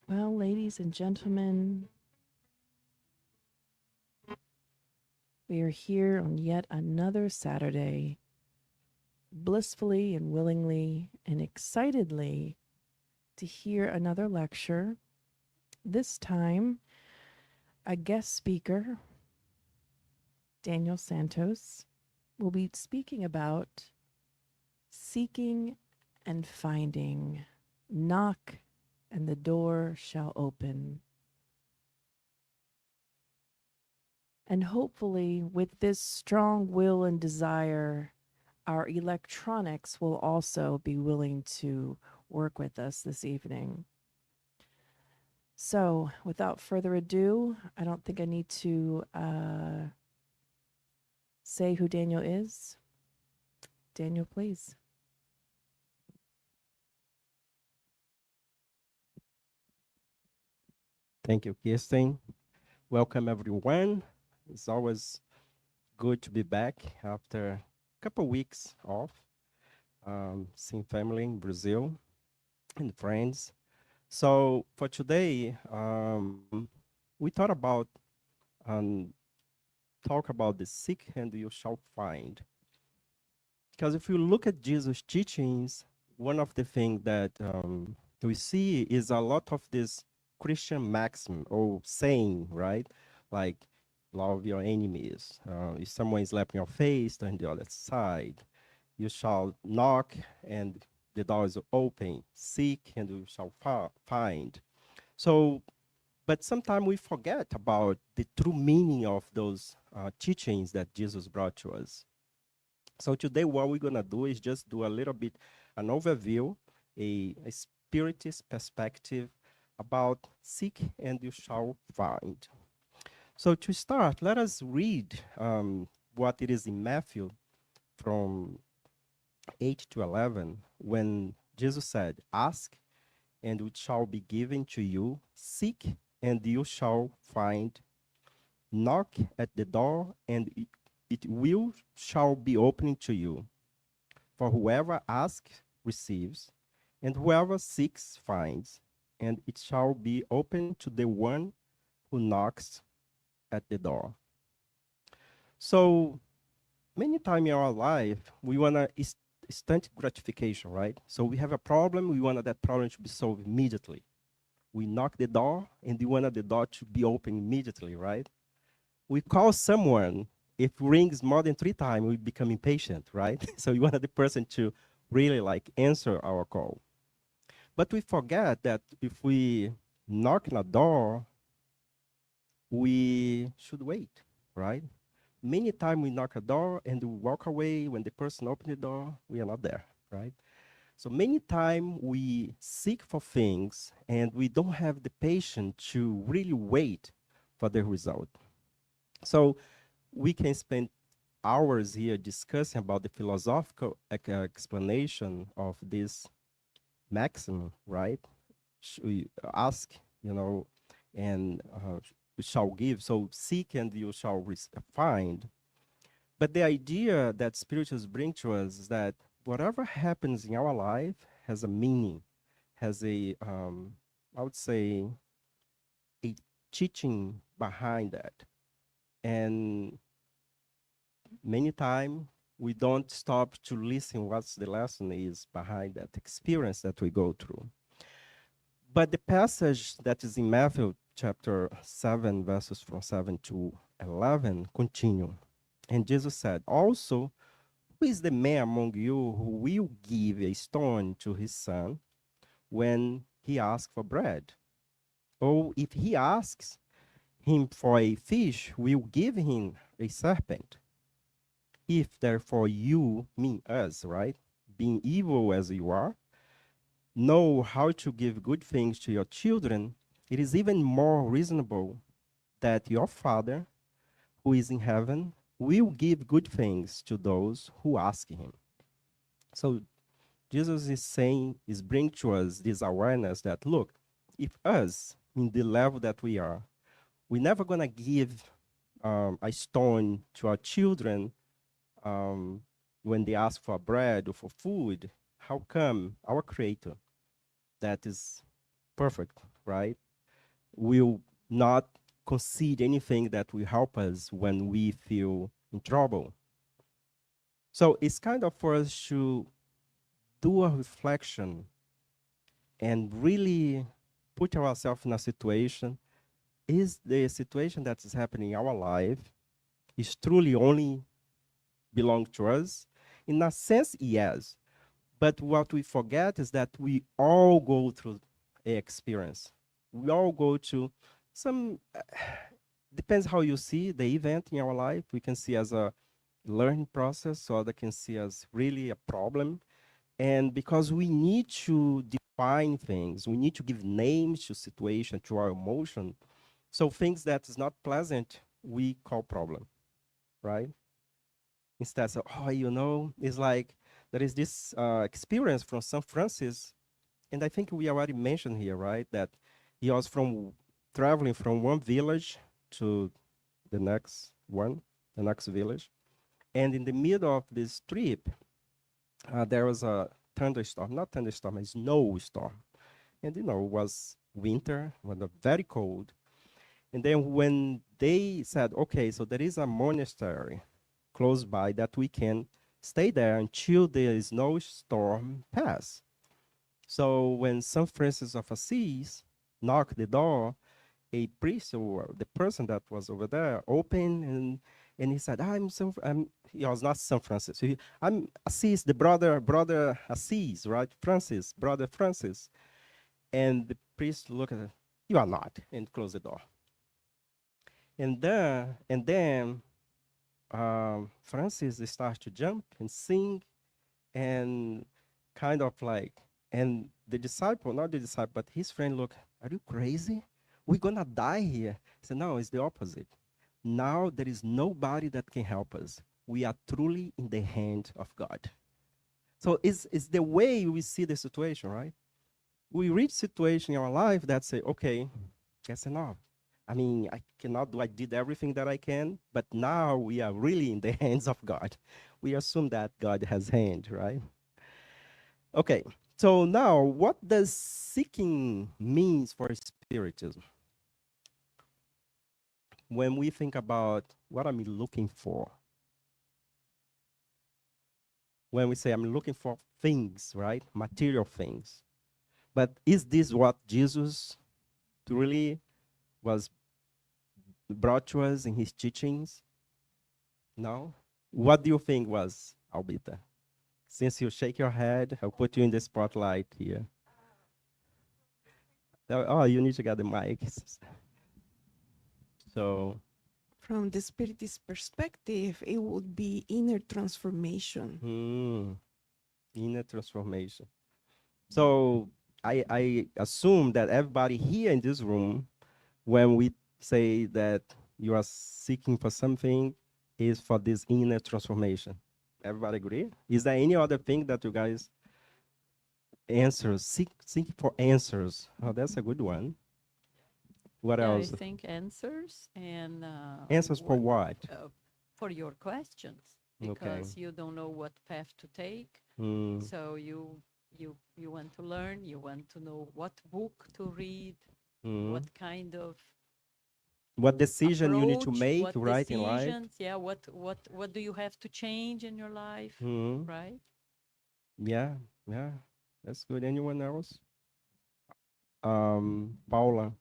Well, ladies and gentlemen, we are here on yet another Saturday, blissfully and willingly and excitedly to hear another lecture. This time, a guest speaker, Daniel Santos, will be speaking about seeking and finding. Knock, and the door shall open. And hopefully, with this strong will and desire, our electronics will also be willing to work with us this evening. So, without further ado, I don't think I need to say who Daniel is. Daniel, please. Thank you, Kirsten. Welcome, everyone. It's always good to be back after a couple weeks off, seeing family in Brazil and friends. So for today, we thought about um, talk about the seek and you shall find. Because if you look at Jesus' teachings, one of the things that we see is a lot of this Christian maxim or saying, right? Like, love your enemies. If someone is slapping your face, turn the other side. You shall knock and the door is open. Seek and you shall find. So, but sometimes we forget about the true meaning of those teachings that Jesus brought to us. So today what we're gonna do is just do a little bit an overview, a spiritist perspective about seek and you shall find. So to start, let us read what it is in Matthew from 8 to 11 when Jesus said, ask and it shall be given to you, seek and you shall find, knock at the door and it will shall be opened to you. For whoever asks receives, and whoever seeks finds, and it shall be open to the one who knocks at the door. So many times in our life, we want to instant gratification, right? So we have a problem, we want that problem to be solved immediately. We knock the door, and we want the door to be open immediately, right? We call someone, if rings more than 3 times, we become impatient, right? So we want the person to really like answer our call. But we forget that if we knock on a door, we should wait, right? Many times we knock a door and we walk away. When the person opens the door, we are not there, right? So many times we seek for things and we don't have the patience to really wait for the result. So we can spend hours here discussing about the philosophical explanation of this maxim, right? We ask, and we shall give. So seek and you shall find. But the idea that spirituals bring to us is that whatever happens in our life has a meaning, has I would say, a teaching behind that. And many times we don't stop to listen what's the lesson is behind that experience that we go through. But the passage that is in Matthew chapter 7, verses from 7 to 11 continue. And Jesus said, also, who is the man among you who will give a stone to his son when he asks for bread? Or if he asks him for a fish, will give him a serpent? If therefore you, mean us, right, being evil as you are, know how to give good things to your children, it is even more reasonable that your Father who is in heaven will give good things to those who ask him. So Jesus is saying, is bringing to us this awareness that, look, if us, in the level that we are, we're never going to give a stone to our children um, when they ask for bread or for food. How come our Creator, that is perfect, right? Will not concede anything that will help us when we feel in trouble. So it's kind of for us to do a reflection and really put ourselves in a situation. Is the situation that is happening in our life is truly only belong to us? In a sense, yes. But what we forget is that we all go through a experience. We all go to some depends how you see the event in our life. We can see as a learning process, or they can see as really a problem. And because we need to define things, we need to give names to situation, to our emotion. So things that is not pleasant, we call problem, right? Instead of, oh, it's like there is this experience from St. Francis, and I think we already mentioned here, right, that he was from traveling from one village to the next one, the next village. And in the middle of this trip, there was a thunderstorm, not thunderstorm, a snowstorm. And, it was winter, was very cold. And then when they said, okay, so there is a monastery close by that we can stay there until the snowstorm pass. So when St. Francis of Assisi knocked the door, a priest or the person that was over there opened, and he said, he was not St. Francis. I'm Assis, the brother Assis, right? Francis, brother Francis. And the priest looked at him, you are not, and closed the door. And then Francis started to jump and sing, and kind of like, and the disciple, not the disciple, but his friend, look, are you crazy? We're gonna die here. He said, no, it's the opposite. Now there is nobody that can help us. We are truly in the hand of God. So it's the way we see the situation, right? We reach situation in our life that say, okay, that's enough. I mean, I cannot do, I did everything that I can, but now we are really in the hands of God. We assume that God has hand, right? Okay, so now what does seeking means for spiritism? When we think about what I'm looking for, when we say I'm looking for things, right? Material things. But is this what Jesus truly was brought to us in his teachings? No? What do you think was, Albita? Since you shake your head, I'll put you in the spotlight here. Oh, you need to get the mic. So, From the spiritist perspective, it would be inner transformation. inner transformation. So I assume that everybody here in this room, when we say that you are seeking for something, is for this inner transformation. Everybody agree? Is there any other thing that you guys answers seek for answers? Oh, that's a good one. What Yeah, I else? think answers and Answers for what? for your questions, Okay. because you don't know what path to take. Mm, So you want to learn, you want to know what book to read, mm. what kind of What decision you need to approach, make, what right, in life? decisions, yeah, what do you have to change in your life, Mm. right? Yeah, yeah. That's good. Anyone else? Paula.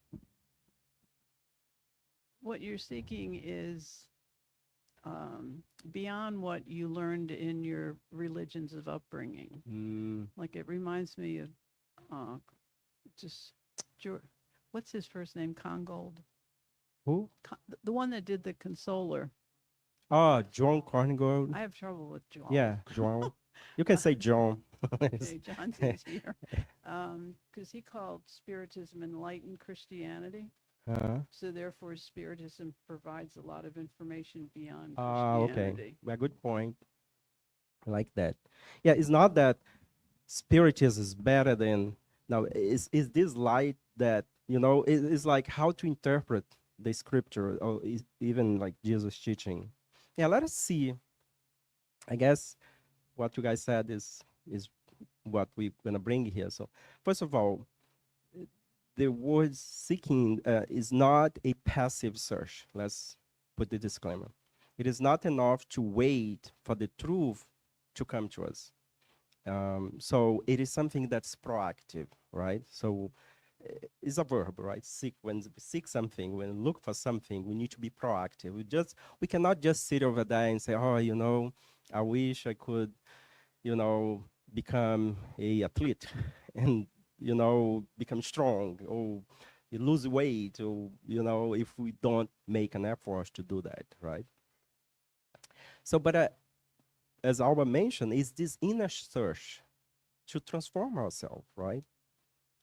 What you're seeking is beyond what you learned in your religions of upbringing. Mm. Like it reminds me of uh, just what's his first name? Congold, Who? The one that did the Consoler. Ah, John Cornigold. I have trouble with Joel. Yeah, John. You can say John. Okay, John's easier because he called Spiritism enlightened Christianity. So therefore, Spiritism provides a lot of information beyond Okay. Christianity. Well, good point. I like that. Yeah, it's not that spiritism is better than now. Is this light that it's like how to interpret the scripture, or even like Jesus teaching. Yeah, let us see. I guess what you guys said is what we're gonna bring here. So first of all, the word seeking is not a passive search. Let's put the disclaimer. It is not enough to wait for the truth to come to us. So it is something that's proactive, right? So it's a verb, right? Seek, when we seek something, when we look for something, we need to be proactive. We cannot just sit over there and say, oh, I wish I could, become a athlete and become strong, or you lose weight, or if we don't make an effort to do that, right? So, but as Alba mentioned, is this inner search to transform ourselves, right?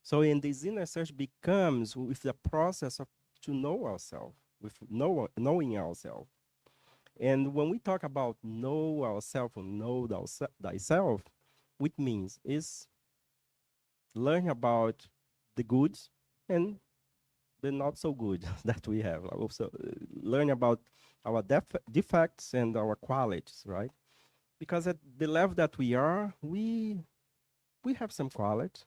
So in this inner search becomes with the process of to know ourselves, with knowing ourselves. And when we talk about know ourselves or know thyself, which means is learn about the goods and the not so good that we have. Like also learn about our defects and our qualities, right? Because at the level that we are, we have some qualities.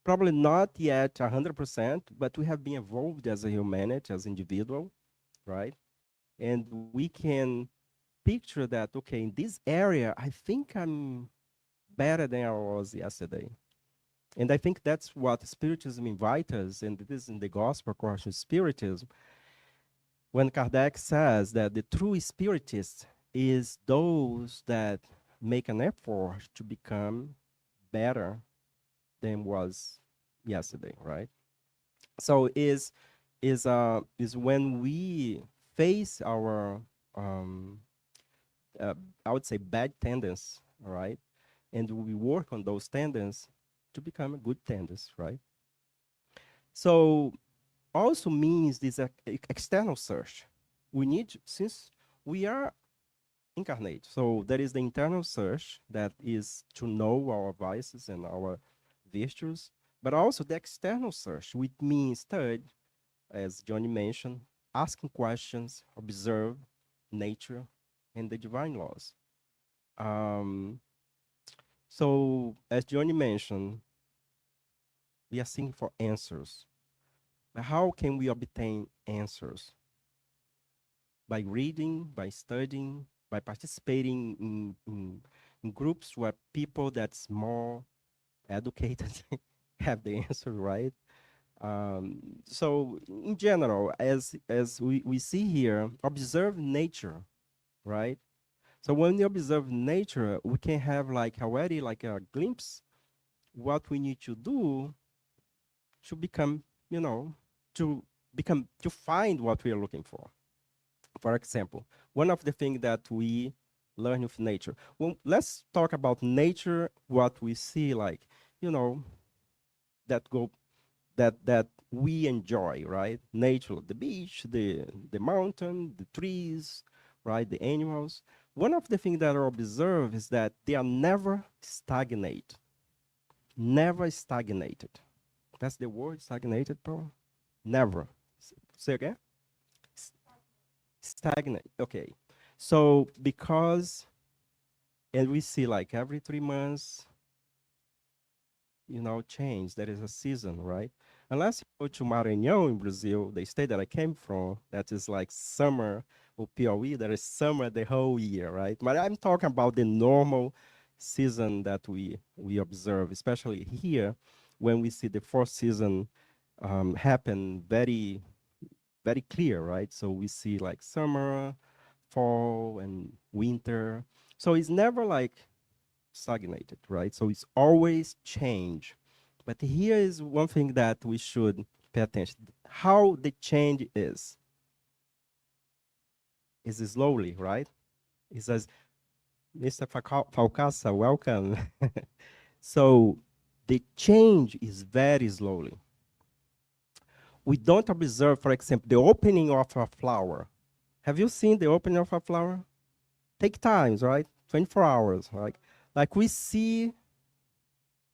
Probably not yet 100%, but we have been evolved as a humanity, as individual, right? And we can picture that, okay, in this area, I think I'm better than I was yesterday. And I think that's what Spiritism invites us, and it is in the Gospel according to Spiritism, when Kardec says that the true Spiritist is those that make an effort to become better than was yesterday, right? So is when we face our um, uh, I would say bad tendencies, all right, and we work on those tendencies to become a good tendencies, right? So also means this external search. We need since we are incarnate, so there is the internal search that is to know our vices and our virtues, but also the external search, which means third, as Johnny mentioned, asking questions, observe nature and the divine laws. Um, so, as Johnny mentioned, we are seeking for answers. But how can we obtain answers? By reading, by studying, by participating in groups where people that's more educated have the answer, right? So in general, as we see here, observe nature, right? So when we observe nature, we can have like already like a glimpse what we need to do to become, you know, to find what we are looking for. For example, one of the things that we learn with nature. Well, let's talk about nature, what we see like, you know, that go that we enjoy, right? Nature, the beach, the mountain, the trees, right? The animals. One of the things that I observe is that they are never stagnate, never stagnated. That's the word, stagnated, bro. Never. Say again. S- Stagnate. Okay. So because and we see like every 3 months, change. There is a season, right? Unless you go to Maranhão in Brazil, the state that I came from, that is like summer, or Piauí, there is summer the whole year, right? But I'm talking about the normal season that we observe, especially here, when we see the fourth season happen very, very clear, right? So we see like summer, fall, and winter. So it's never like stagnated, right? So it's always change. But here is one thing that we should pay attention. How the change is slowly, right? It says, Mr. Falcasa, welcome. So the change is very slowly. We don't observe, for example, the opening of a flower. Have you seen the opening of a flower? Take times, right? 24 hours, like we see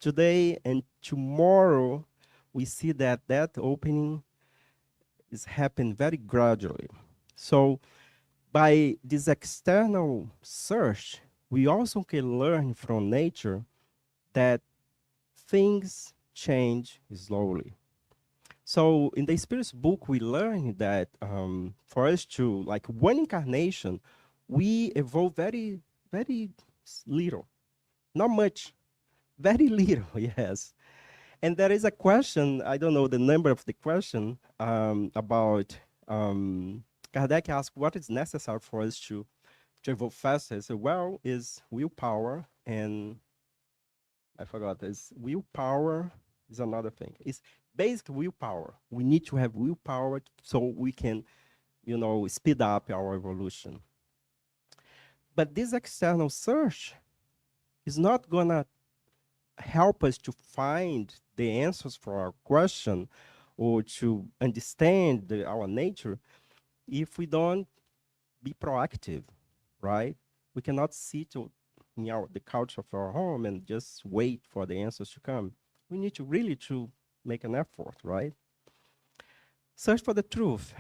today and tomorrow, we see that that opening is happening very gradually. So by this external search, we also can learn from nature that things change slowly. So in the Spirit's book, we learn that for us to, like one incarnation, we evolve very, very little, not much, very little, yes. And there is a question, I don't know the number of the question, about Kardec asked what is necessary for us to evolve faster. So, well, is willpower, and I forgot, is willpower is another thing. It's basic willpower. We need to have willpower so we can, speed up our evolution. But this external search is not gonna help us to find the answers for our question or to understand our nature if we don't be proactive, right? We cannot sit in the couch of our home and just wait for the answers to come. We need to really to make an effort, right? Search for the truth,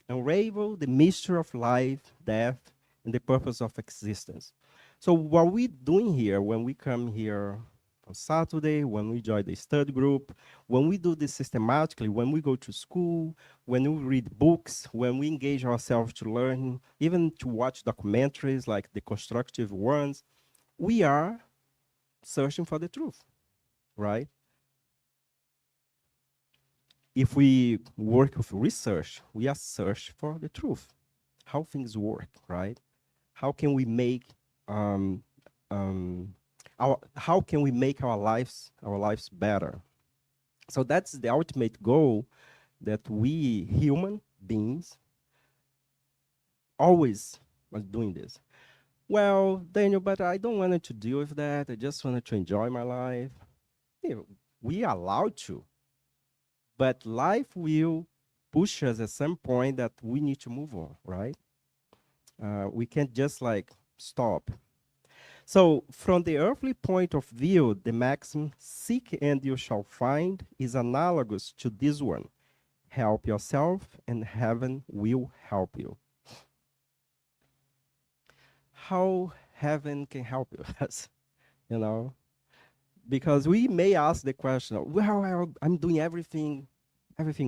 unravel the mystery of life, death, and the purpose of existence. So what we're doing here when we come here on Saturday, when we join the study group, when we do this systematically, when we go to school, when we read books, when we engage ourselves to learn, even to watch documentaries like the constructive ones, we are searching for the truth, right? If we work with research, we are searching for the truth, how things work, right? How can we make um, um, how can we make our lives better? So that's the ultimate goal that we human beings always are doing this. Well, Daniel, but I don't want to deal with that. I just wanted to enjoy my life. Yeah, we are allowed to, but life will push us at some point that we need to move on, right? We can't just like stop. So, from the earthly point of view, the maxim, seek and you shall find, is analogous to this one. Help yourself, and heaven will help you. How heaven can help us, you know? Because we may ask the question, well, I'm doing everything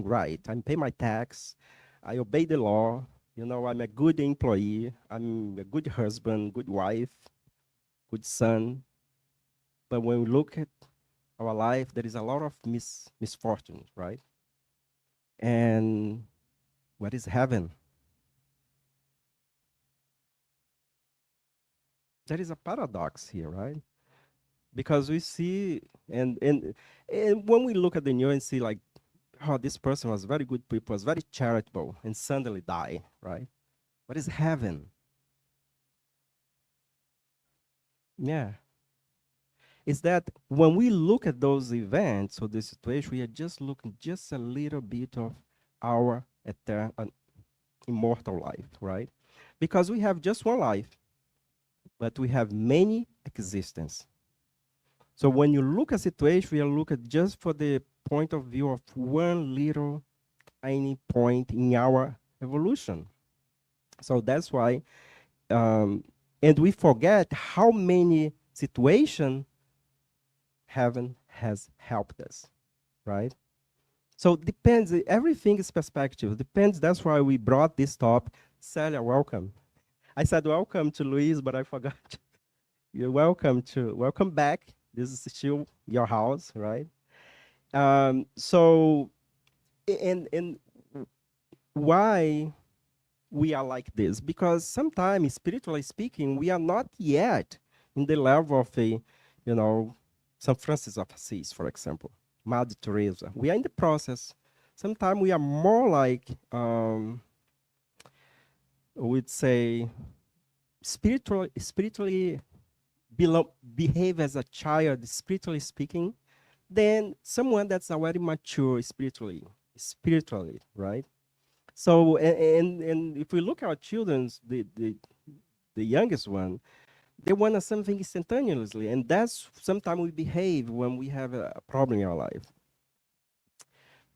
right. I'm paying my tax, I obey the law, I'm a good employee, I'm a good husband, good wife, good son. But when we look at our life, there is a lot of misfortune, right? And what is heaven? There is a paradox here, right? Because we see, and when we look at the news and see like, oh, this person was very good people, was very charitable, and suddenly die, right? What is heaven? Yeah, is that when we look at those events or the situation, we are just looking just a little bit of our eternal, immortal life, right? Because we have just one life, but we have many existences. So when you look at situation, we are looking just for the point of view of one little tiny point in our evolution. So that's why, and we forget how many situations heaven has helped us, right? So depends. Everything is perspective. Depends. That's why we brought this topic. Celia, welcome. I said welcome to Luis, but I forgot. You're welcome back. This is still your house, right? So, and why we are like this? Because sometimes, spiritually speaking, we are not yet in the level of you know, St. Francis of Assisi, for example, Mother Teresa. We are in the process. Sometimes we are more like, we'd say, spiritually behave as a child, spiritually speaking, than someone that's already mature spiritually, right? So, and if we look at our children's, the youngest one, they want something instantaneously, and that's sometimes we behave when we have a problem in our life.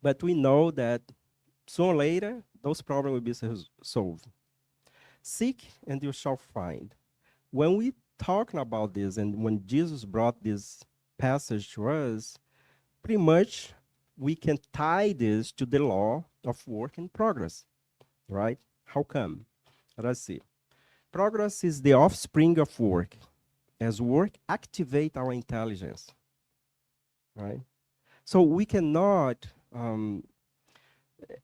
But we know that sooner or later, those problems will be solved. Seek and you shall find. When we talking about this, and when Jesus brought this passage to us, pretty much we can tie this to the law of work in progress, right? How come? Let's see. Progress is the offspring of work, as work activate our intelligence, right? So we cannot,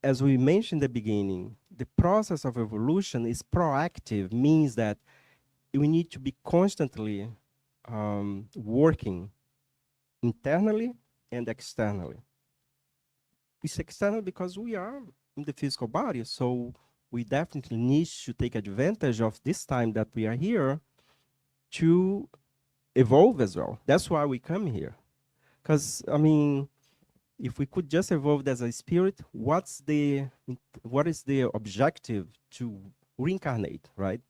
as we mentioned in the beginning, the process of evolution is proactive, means that we need to be constantly working internally and externally. It's external because we are in the physical body, so we definitely need to take advantage of this time that we are here to evolve as well. That's why we come here. Because I mean, if we could just evolve as a spirit, what is the objective to reincarnate, right?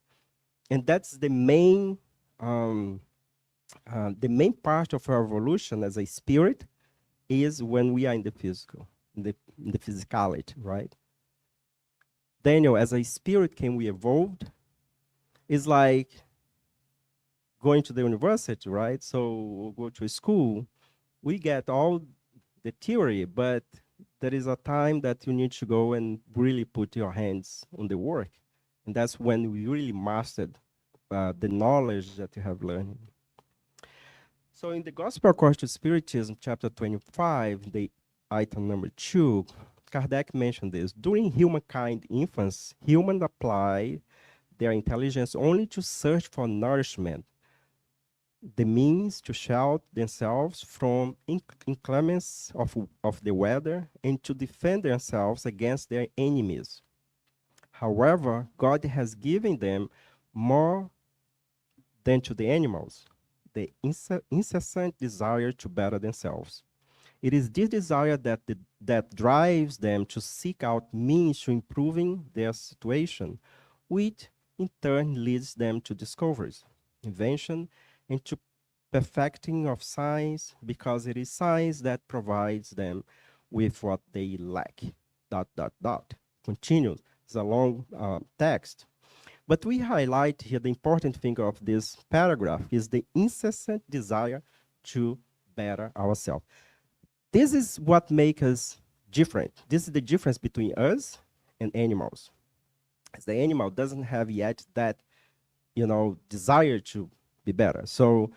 And that's um, the main part of our evolution as a spirit is when we are in the physical, in the physicality, right? Daniel, as a spirit, can we evolve? It's like going to the university, right? So go to school, we get all the theory, but there is a time that you need to go and really put your hands on the work. And that's when we really mastered the knowledge that you have learned. So in the Gospel according to Spiritism, chapter 25, the item number 2, Kardec mentioned this. During humankind infancy, humans apply their intelligence only to search for nourishment, the means to shield themselves from inclemence of the weather and to defend themselves against their enemies. However, God has given them more than to the animals, the incessant desire to better themselves. It is this desire that drives them to seek out means to improving their situation, which in turn leads them to discoveries, invention, and to perfecting of science, because it is science that provides them with what they lack. Dot, dot, dot. Continues. It's a long text. But we highlight here the important thing of this paragraph is the incessant desire to better ourselves. This is what makes us different. This is the difference between us and animals. As the animal doesn't have yet that, desire to be better. So,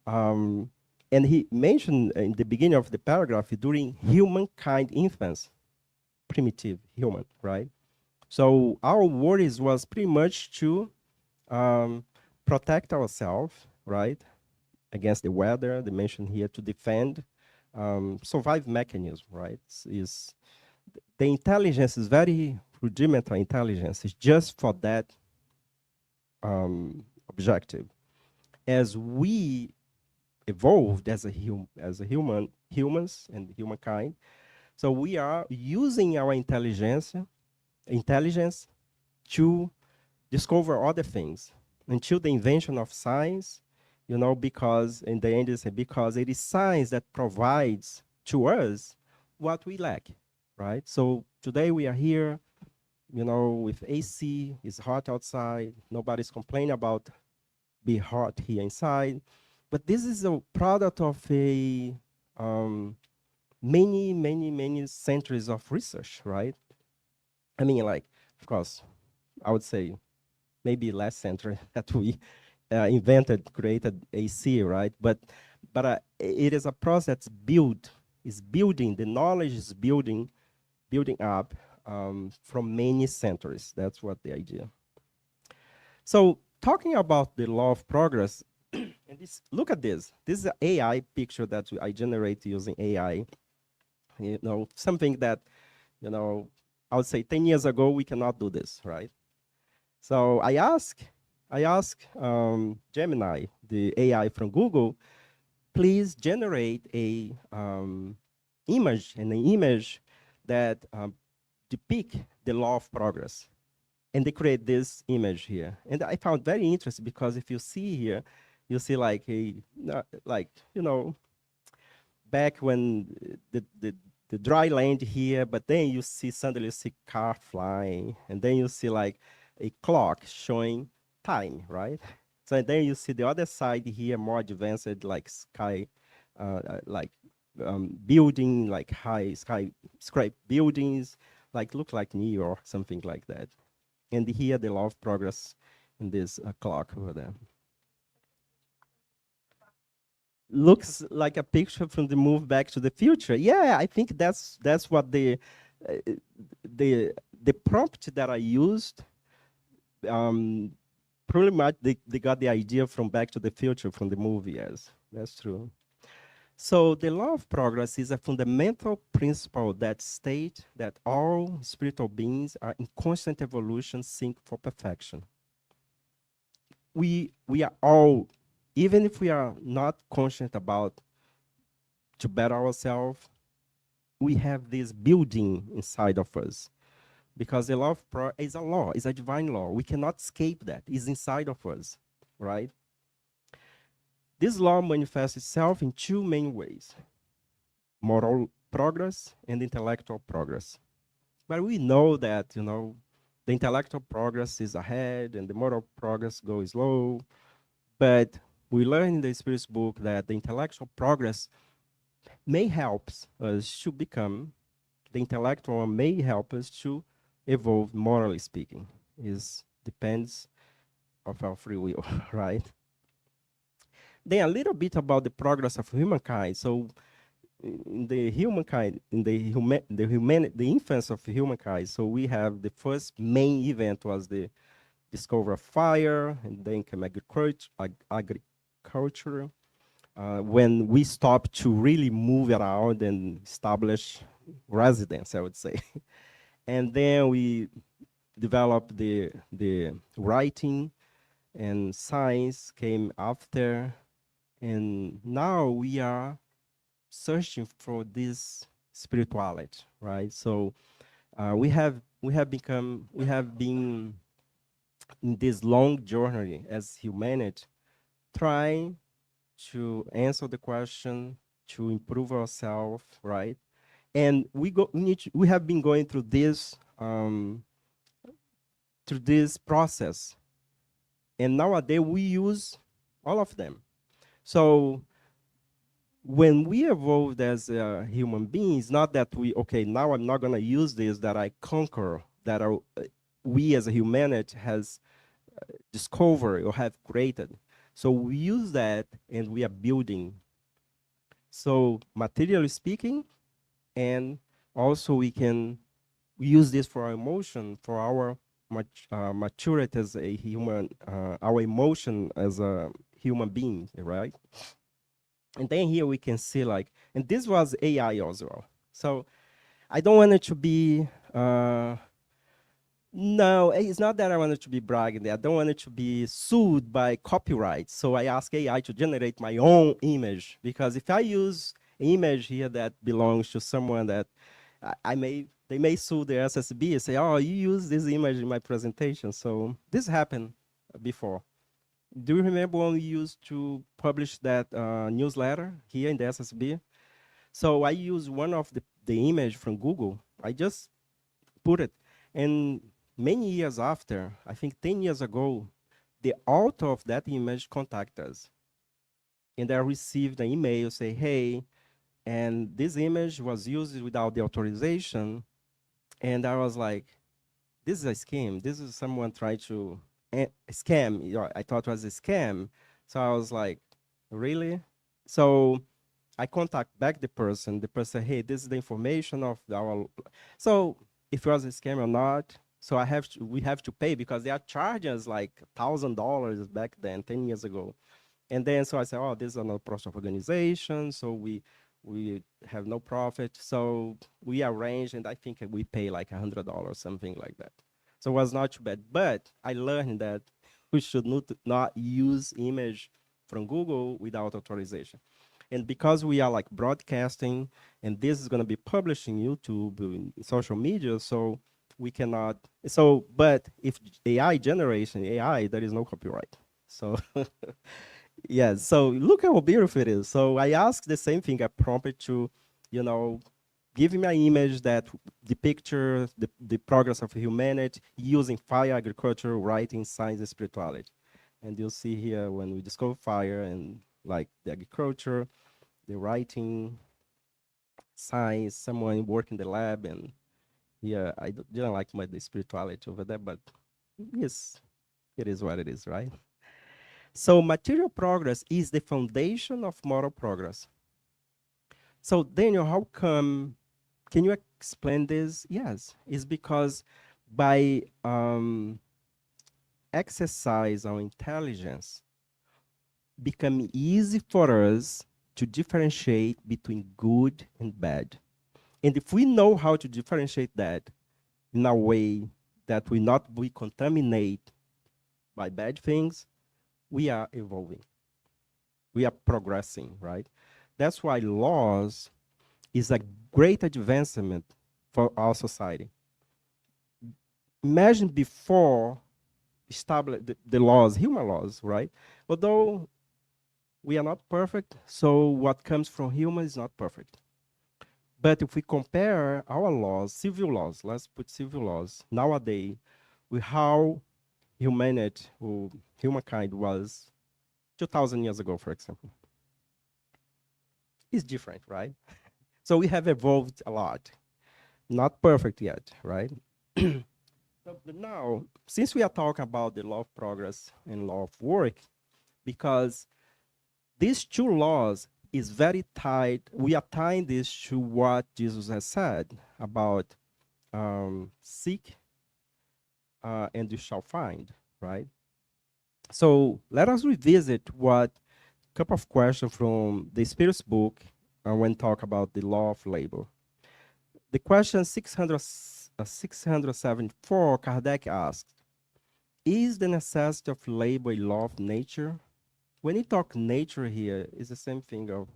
and he mentioned in the beginning of the paragraph during humankind infants, primitive human, right? So our worries was pretty much to protect ourselves, right, against the weather. They mentioned here to defend, survive mechanism, right? Is the intelligence is very rudimentary intelligence. It's just for that objective. As we evolved as humans and humankind, so we are using our intelligence to discover other things until the invention of science, because in the end, because it is science that provides to us what we lack, right? So today we are here, with AC, it's hot outside, nobody's complaining about be hot here inside, but this is a product of a many centuries of research, right? I mean, like, of course, I would say maybe last century that we created AC, right? But it is a process that's building. The knowledge is building up from many centuries. That's what the idea. So talking about the law of progress, and look at this. This is an AI picture that I generate using AI. Something that, I would say 10 years ago, we cannot do this, right? So I ask Gemini, the AI from Google, please generate a image, and an image that depict the law of progress. And they create this image here. And I found very interesting because if you see here, you see like back when the dry land here, but then you suddenly see car flying, and then you see like a clock showing time, right? So then you see the other side here, more advanced, like sky, like building like high skyscraper buildings, like look like New York, something like that. And here the law of progress in this clock over there. Looks like a picture from the movie Back to the Future. Yeah, I think that's what uh, the prompt that I used. Um, Pretty much they got the idea from Back to the Future from the movie. Yes, that's true. So the law of progress is a fundamental principle that states that all spiritual beings are in constant evolution, seeking for perfection. We are all, even if we are not conscious about to better ourselves, we have this building inside of us because the law of is a law, is a divine law. We cannot escape that. It's inside of us, right? This law manifests itself in two main ways: moral progress and intellectual progress. But we know that, the intellectual progress is ahead and the moral progress goes slow. But we learn in the Spirit's book that the intellectual progress may help us to become, the intellectual may help us to evolve morally speaking. It depends of our free will, right? Then a little bit about the progress of humankind. So in the humankind, in the infants of humankind. So we have the first main event was the discovery of fire, and then came agriculture. When we stopped to really move around and establish residence, I would say, and then we developed the writing, and science came after, and now we are searching for this spirituality, right? So we have been in this long journey as humanity, trying to answer the question, to improve ourselves, right? And we have been going through this process, and nowadays we use all of them. So when we evolved as human beings, not that we, okay, now I'm not going to use this, that I conquer, that we as a humanity has discovered or have created. So we use that and we are building. So materially speaking, and also we can use this for our emotion, for our maturity as a human, our emotion as a human being, right? And then here we can see like, and this was AI as well. So I don't want it to be, no, it's not that I want it to be bragging. I don't want it to be sued by copyright. So I ask AI to generate my own image, because if I use an image here that belongs to someone that they may sue the SSB and say, oh, you use this image in my presentation. So this happened before. Do you remember when we used to publish that newsletter here in the SSB? So I use one of the image from Google. I just put it. And many years after, I think 10 years ago, the author of that image contacted us. And I received an email say, hey, and this image was used without the authorization. And I was like, this is a scam. This is someone trying to scam. I thought it was a scam. So I was like, really? So I contact back the person. The person, hey, this is the information of our. So if it was a scam or not, so we have to pay, because they are charging us like $1,000 back then, 10 years ago. And then so I said, oh, this is a non-profit organization, so we have no profit. So we arranged, and I think we pay like $100, something like that. So it was not too bad. But I learned that we should not use image from Google without authorization. And because we are like broadcasting, and this is going to be published in YouTube, in social media, so we cannot. So, but if AI generation, AI, there is no copyright. So, yeah. So look how beautiful it is. So I asked the same thing. I prompted to, you know, give me an image that the picture, the progress of humanity using fire, agriculture, writing, science, and spirituality. And you'll see here when we discover fire and like the agriculture, the writing, science, someone work in the lab, and yeah, didn't like much the spirituality over there, but yes, it is what it is, right? So material progress is the foundation of moral progress. So Daniel, how come? Can you explain this? Yes, it's because by exercise our intelligence, become easy for us to differentiate between good and bad. And if we know how to differentiate that in a way that we not be contaminated by bad things, we are evolving. We are progressing, right? That's why laws is a great advancement for our society. Imagine before establish the laws, human laws, right? Although we are not perfect, so what comes from human is not perfect. But if we compare our laws, civil laws, let's put civil laws nowadays with how humanity or humankind was 2,000 years ago, for example, it's different, right? So we have evolved a lot. Not perfect yet, right? So, but now, since we are talking about the law of progress and law of work, because these two laws is very tied, we are tying this to what Jesus has said about seek and you shall find, right? So let us revisit what a couple of questions from the Spirit's book when talk about the law of labor. The question 674, Kardec asked, is the necessity of labor a law of nature? When you talk nature here, it's the same thing of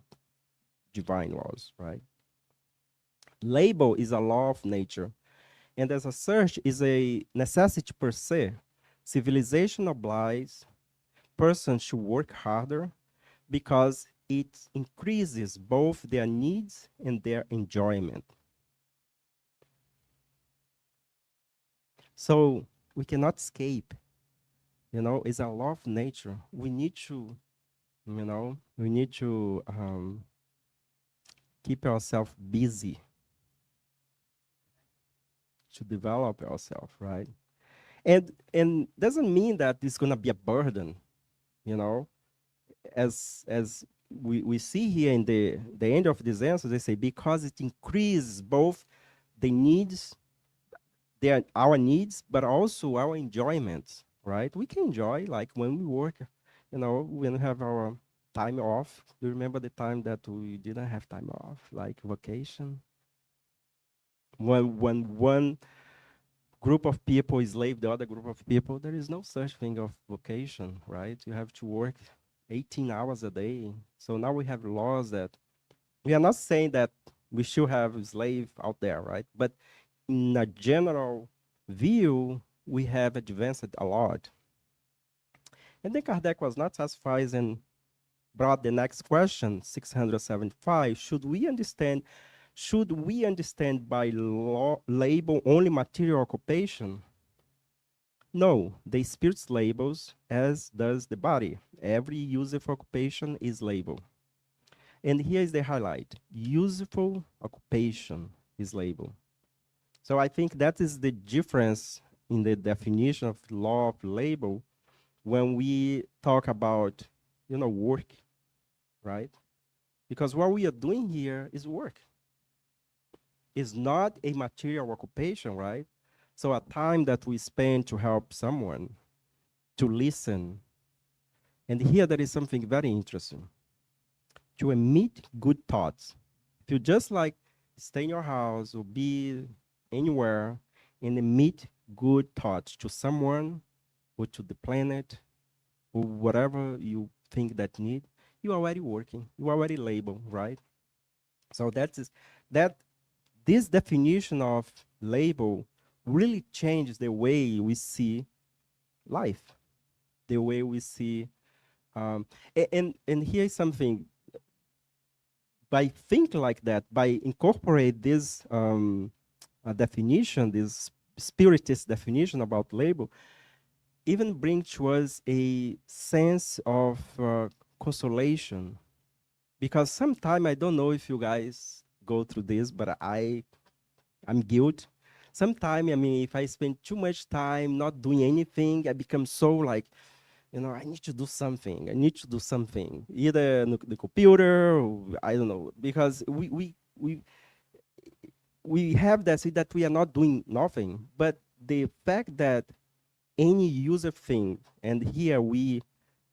divine laws, right? Labor is a law of nature, and as a such is a necessity per se. Civilization obliges persons to work harder because it increases both their needs and their enjoyment. So we cannot escape. It's a law of nature. We need to, keep ourselves busy to develop ourselves, right? And doesn't mean that it's gonna be a burden, you know. As we see here in the end of this answer, they say because it increases both the needs, our needs, but also our enjoyments, right? We can enjoy like when we work, when we have our time off. Do you remember the time that we didn't have time off, like vacation? When one group of people slave the other group of people, there is no such thing of vocation, right? You have to work 18 hours a day. So now we have laws that we are not saying that we should have slave out there, right? But in a general view, we have advanced a lot. And then Kardec was not satisfied and brought the next question, 675. Should we understand by law label only material occupation? No, the spirit's labels, as does the body. Every useful occupation is labeled. And here is the highlight. Useful occupation is labeled. So I think that is the difference in the definition of law of label when we talk about, work, right? Because what we are doing here is work. It's not a material occupation, right? So a time that we spend to help someone, to listen. And here there is something very interesting. To emit good thoughts. If you just like stay in your house or be anywhere and emit good thoughts to someone or to the planet or whatever you think that need, you're already working. You're already labeled, right? So that this definition of label really changes the way we see life, the way we see. And here's something. By thinking like that, by incorporate this definition, this spiritist definition about label, even bring to us a sense of consolation. Because sometimes I don't know if you guys go through this, but I'm guilt. Sometimes, I mean, if I spend too much time not doing anything, I become so like, I need to do something. I need to do something, either on the computer, or, I don't know, because we have that see that we are not doing nothing. But the fact that any user thing, and here we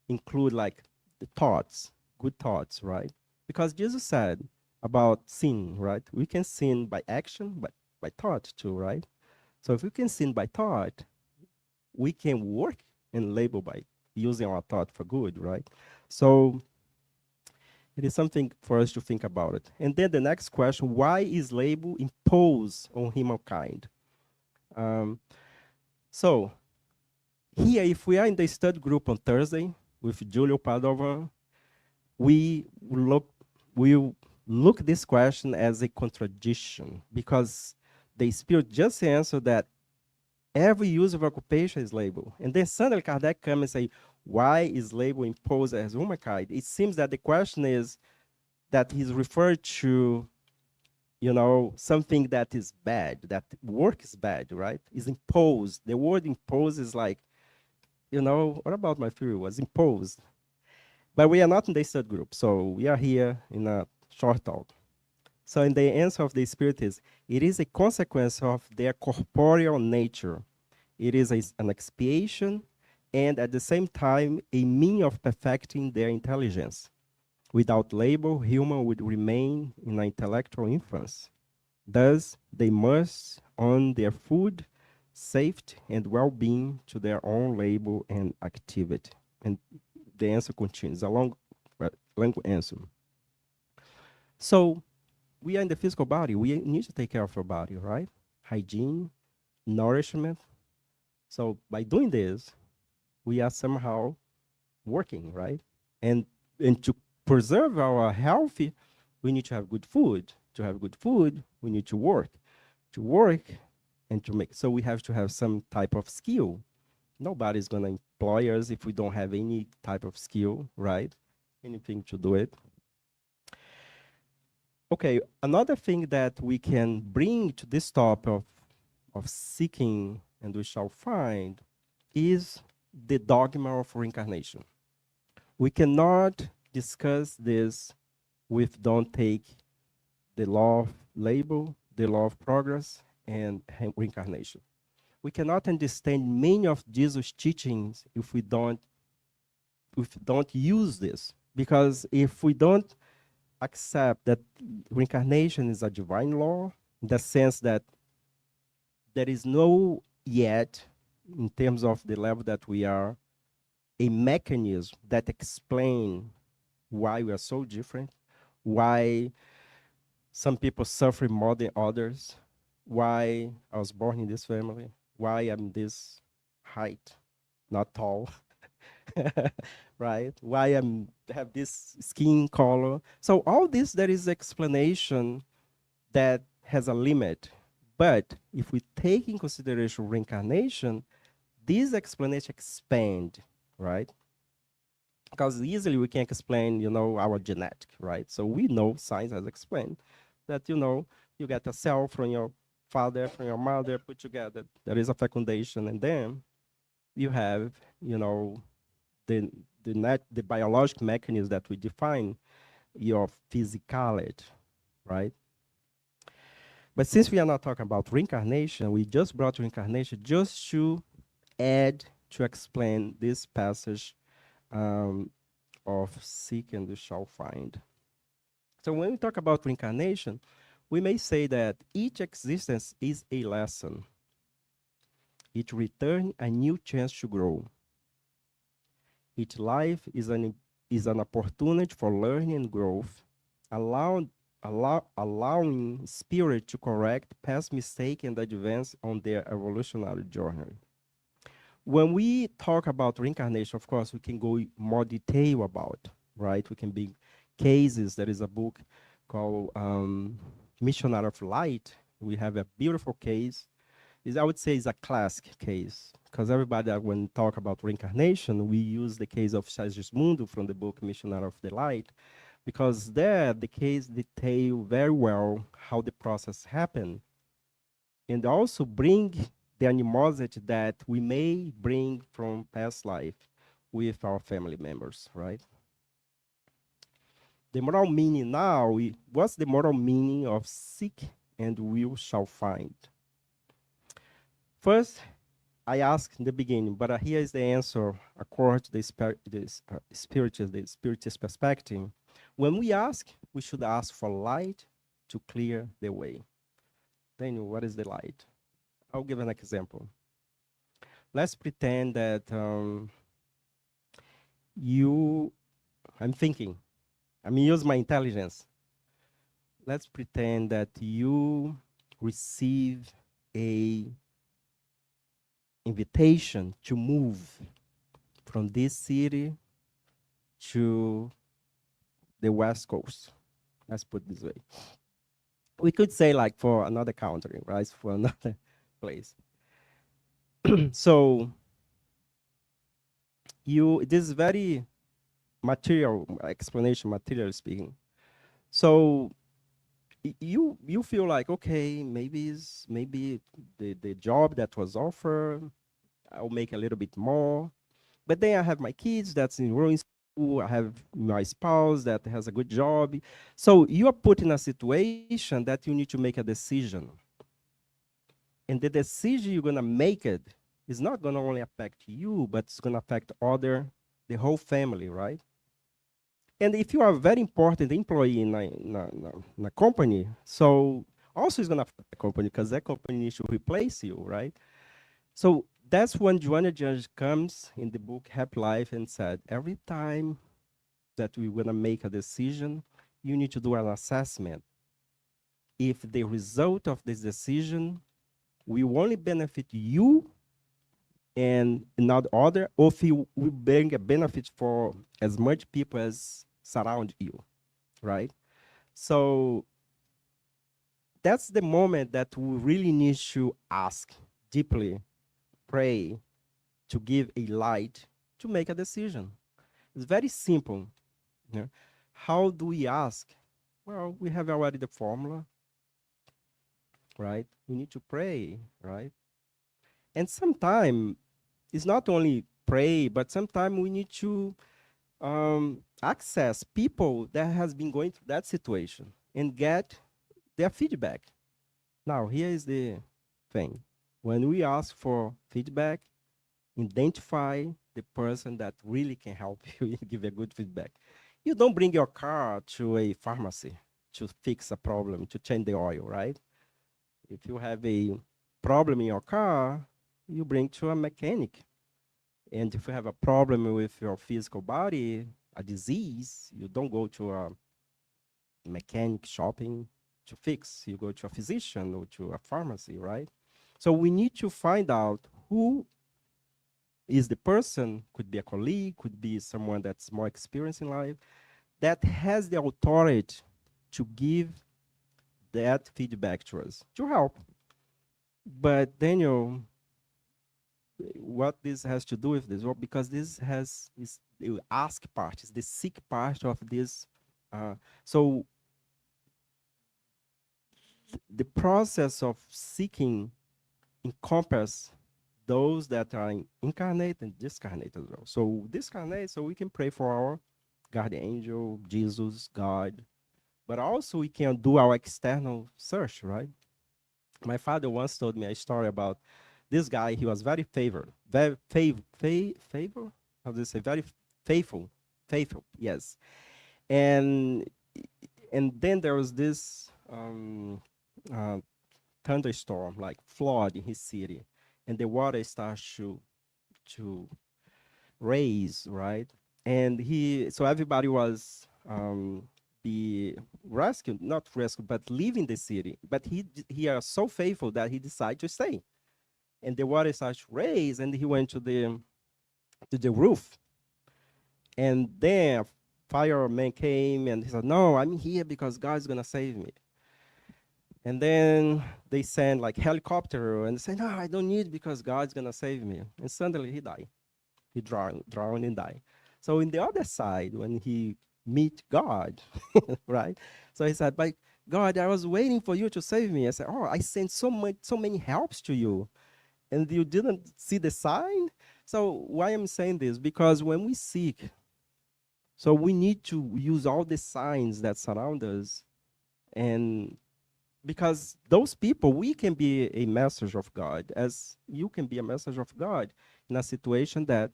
include like the thoughts, good thoughts, right? Because Jesus said about sin, right? We can sin by action, but by thought too, right? So if we can sin by thought, we can work and label by using our thought for good, right? So it is something for us to think about it. And then the next question, why is label imposed on humankind? Um, so here, if we are in the study group on Thursday with Julio Padova, we look we look this question as a contradiction because the spirit just answered that every use of occupation is labeled. And then suddenly Kardec comes and say, why is label imposed as humankind? It seems that the question is that he's referred to, something that is bad, that work is bad, right? Is imposed. The word imposed is like, what about my theory was imposed? But we are not in the study group, so we are here in a short talk. So in the answer of the spirit is, it is a consequence of their corporeal nature. It is an expiation and at the same time a means of perfecting their intelligence. Without labor, human would remain in an intellectual infancy. Thus, they must earn their food, safety, and well-being to their own labor and activity. And the answer continues, a long answer. So we are in the physical body. We need to take care of our body, right? Hygiene, nourishment. So by doing this, we are somehow working, right? And to preserve our health, we need to have good food. To have good food, we need to work. To work and to make, so we have to have some type of skill. Nobody's gonna employ us if we don't have any type of skill, right? Anything to do it. Okay, another thing that we can bring to this topic of seeking and we shall find is the dogma of reincarnation. We cannot discuss this with don't take the law of label, the law of progress, and reincarnation. We cannot understand many of Jesus' teachings if we don't use this. Because if we don't accept that reincarnation is a divine law, in the sense that there is no yet, in terms of the level that we are, a mechanism that explain why we are so different, why some people suffer more than others, why I was born in this family, why I'm this height, not tall, right? Why I'm have this skin color. So all this, there is explanation that has a limit. But if we take in consideration reincarnation, this explanation expand, right? Because easily we can explain, our genetic, right? So we know science has explained that, you get a cell from your father, from your mother, put together. There is a fecundation, and then you have, the biological mechanism that we define your physicality, right? But since we are not talking about reincarnation, we just brought reincarnation just to add to explain this passage of seek and you shall find. So when we talk about reincarnation, we may say that each existence is a lesson. Each return a new chance to grow. Each life is an opportunity for learning and growth, allowing spirit to correct past mistakes and advance on their evolutionary journey. When we talk about reincarnation, of course, we can go more detail about, right? We can be cases. There is a book called Missionary of Light. We have a beautiful case. I would say it's a classic case because everybody that when talk about reincarnation, we use the case of Segismundo from the book Missionary of the Light. because there the case detail very well how the process happened, and also bring the animosity that we may bring from past life with our family members, right? The moral meaning now, what's the moral meaning of seek and we shall find? First, I asked in the beginning, but here is the answer according to the spiritist perspective. When we ask, we should ask for light to clear the way. Daniel, what is the light? I'll give an example. Let's pretend that you, I'm thinking, I'm use my intelligence. Let's pretend that you receive a invitation to move from this city to the West Coast. Let's put it this way. We could say like for another country, right? For another place. So this is very material explanation, material speaking. So you feel like, okay, maybe the job that was offered, I'll make a little bit more. But then I have my kids that's enrolling school. I have my spouse that has a good job. So you are put in a situation that you need to make a decision. And the decision you're gonna make it is not gonna only affect you, but it's gonna affect the whole family, right? And if you are a very important employee in a company, so also it's gonna affect the company because that company needs to replace you, right? So that's when Joanna Judge comes in the book Happy Life and said, every time that we're gonna make a decision, you need to do an assessment. If the result of this decision will only benefit you and not other, or if it will bring a benefit for as much people as surround you, right? So that's the moment that we really need to ask deeply, pray, to give a light to make a decision. It's very simple. You know? How do we ask? Well, we have already the formula, right? We need to pray, right? And sometimes it's not only pray, but sometimes we need to access people that has been going through that situation and get their feedback. Now, here is the thing. When we ask for feedback, identify the person that really can help you give a good feedback. You don't bring your car to a pharmacy to fix a problem, to change the oil, right? If you have a problem in your car, you bring to a mechanic. And if you have a problem with your physical body, a disease, you don't go to a mechanic shopping to fix. You go to a physician or to a pharmacy, right? So we need to find out who is the person, could be a colleague, could be someone that's more experienced in life, that has the authority to give that feedback to us, to help. But Daniel, what this has to do with this? Well, because this is the ask part, is the seek part of this. So the process of seeking encompass those that are incarnate and discarnate as well. So discarnate, so we can pray for our guardian angel, Jesus, God, but also we can do our external search, right? My father once told me a story about this guy. He was very favored, very favor. How do you say? Very faithful. Yes, and and then there was this uh, thunderstorm, like flood in his city, and the water starts to raise, right? And so everybody was be rescued, not rescued, but leaving the city. But he are so faithful that he decided to stay. And the water started to raise, and he went to the roof. And then a fireman came and he said, "No, I'm here because God's gonna save me." And then they sent like helicopter and say, "No, I don't need because God's gonna save me." And suddenly he died. He drowned and died. So in the other side, when he meet God, right? So he said, "But God, I was waiting for you to save me." I said, "Oh, I sent so many helps to you, and you didn't see the sign." So why I'm saying this? Because when we seek, so we need to use all the signs that surround us, and because those people, we can be a message of God, as you can be a message of God in a situation that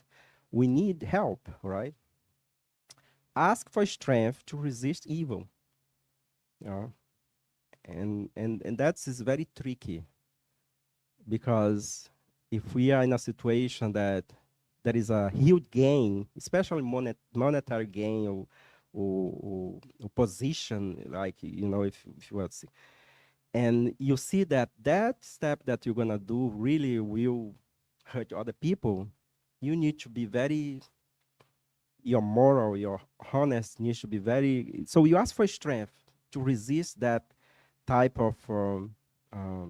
we need help, right? Ask for strength to resist evil. Yeah. And that's is very tricky, because if we are in a situation that there is a huge gain, especially monetary gain, or position, like, if you want to, and you see that that step that you're gonna do really will hurt other people, you need to be very, your moral, your honest needs to be very. So you ask for strength to resist that type of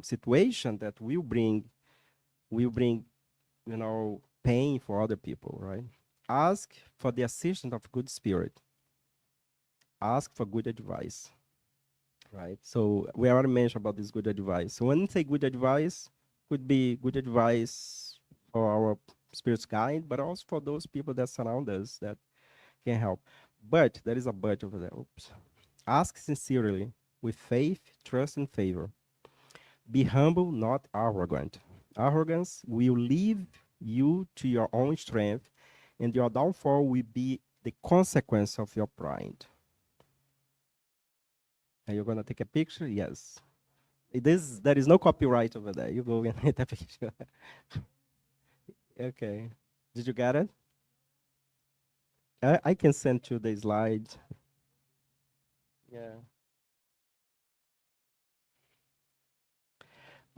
situation that will bring pain for other people, right? Ask for the assistance of good spirit. Ask for good advice, right? So we already mentioned about this good advice. So when we say good advice, could be good advice for our spirit's guide, but also for those people that surround us that can help. But there is a but over there. Oops. Ask sincerely, with faith, trust, and favor. Be humble, not arrogant. Arrogance will lead you to your own strength, and your downfall will be the consequence of your pride. Are you gonna take a picture? Yes. There is no copyright over there. You go and take a picture. Okay. Did you get it? I can send you the slides. Yeah.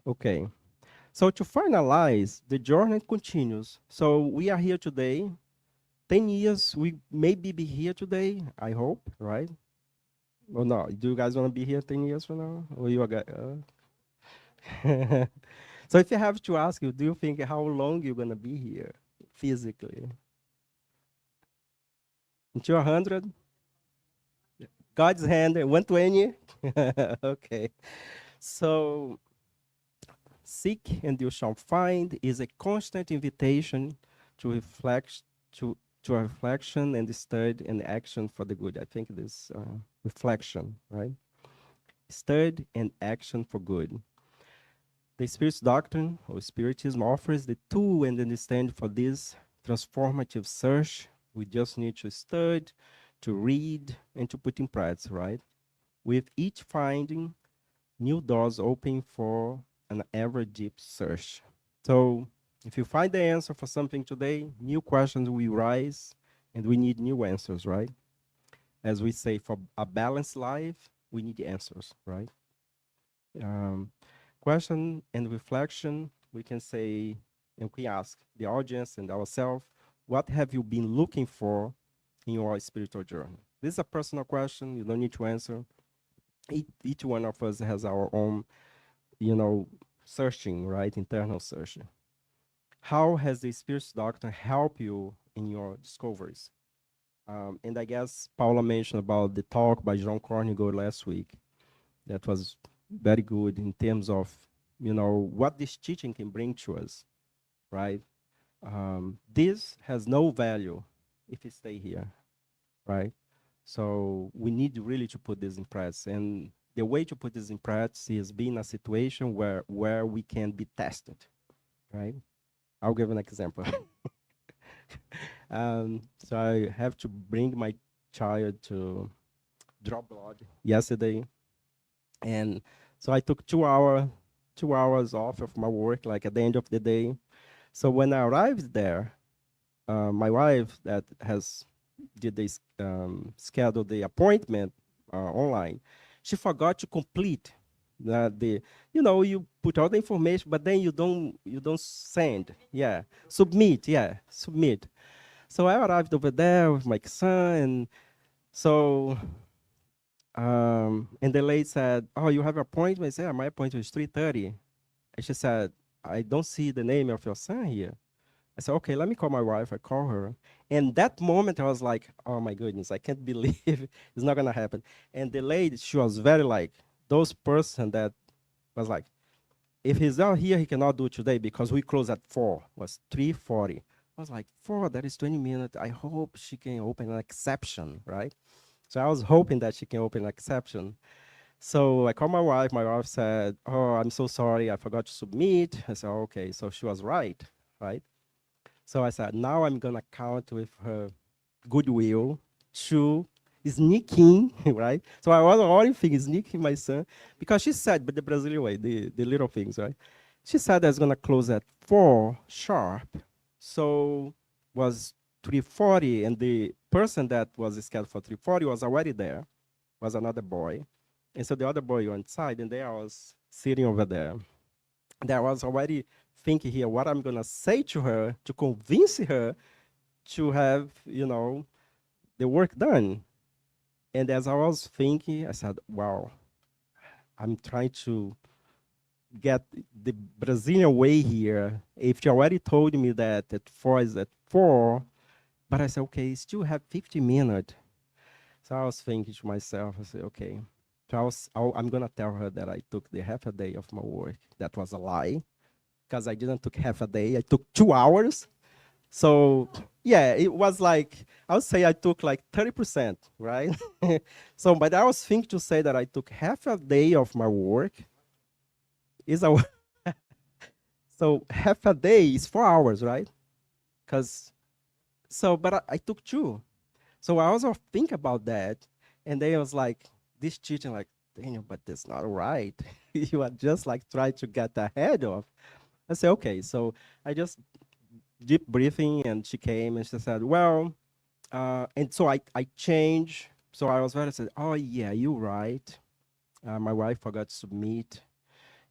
Okay. So to finalize, the journey continues. So we are here today. 10 years, we maybe be here today, I hope, right? Or no? Do you guys want to be here 10 years from now? Or you are So if you have to ask you, do you think how long you're going to be here physically? Until 100? God's hand, 120? Okay. So seek and you shall find is a constant invitation to reflect, to a reflection and study and action for the good. I think this reflection, right? Study and action for good. The Spirit's doctrine or Spiritism offers the tool and understanding for this transformative search. We just need to study, to read, and to put in practice, right? With each finding, new doors open for an ever deep search. So if you find the answer for something today, new questions will rise and we need new answers, right? As we say, for a balanced life, we need answers, right? Um, question and reflection, we can say, and we ask the audience and ourselves, what have you been looking for in your spiritual journey? This is a personal question. You don't need to answer. Each one of us has our own, searching, right? Internal searching. How has the Spirit's doctrine helped you in your discoveries? And I guess Paula mentioned about the talk by John Cornigo last week. That was very good in terms of, what this teaching can bring to us, right? This has no value if it stay here, right? So we need really to put this in practice. And the way to put this in practice is being a situation where we can be tested, right? I'll give an example. So I have to bring my child to draw blood yesterday, and so I took 2 hours off of my work, like at the end of the day. So when I arrived there, my wife that has did this schedule the appointment online, she forgot to complete the you put all the information, but then you don't send, yeah, submit, yeah, submit. So I arrived over there with my son, and so and the lady said, "Oh, you have an appointment?" I said, "Yeah, my appointment is 3:30." And she said, "I don't see the name of your son here." I said, okay, let me call my wife. I call her. And that moment, I was like, oh my goodness, I can't believe it's not going to happen. And the lady, she was very like, those person that was like, if he's not here, he cannot do it today because we close at 4. It was 3:40. I was like, 4, that is 20 minutes. I hope she can open an exception, right? So I was hoping that she can open an exception. So I called my wife. My wife said, oh, I'm so sorry. I forgot to submit. I said, okay. So she was right, right? So I said, now I'm going to count with her goodwill to sneaking, right? So I was already thinking, sneaking my son, because she said, but the Brazilian way, the little things, right? She said that's going to close at 4 sharp. So was 3:40, and the person that was scheduled for 3:40 was already there, was another boy. And so the other boy went inside, and there I was sitting over there. There I was already thinking here what I'm going to say to her to convince her to have, the work done. And as I was thinking, I said, wow, I'm trying to get the Brazilian way here. If you already told me that at 4 is at 4, but I said, okay, still have 50 minutes. So I was thinking to myself, I said, okay. So I'm going to tell her that I took the half a day of my work. That was a lie, because I didn't took half a day. I took 2 hours. So yeah, it was like, I would say I took like 30%, right? So, but I was thinking to say that I took half a day of my work. Is a so half a day is 4 hours, right? Because but I took two. So I also think about that, and then I was like, this teaching, like, Daniel, but that's not right. You are just like trying to get ahead of. I say, okay. So I just deep breathing, and she came and she said, well, and so I changed. So I was very said, oh yeah, you're right. My wife forgot to submit.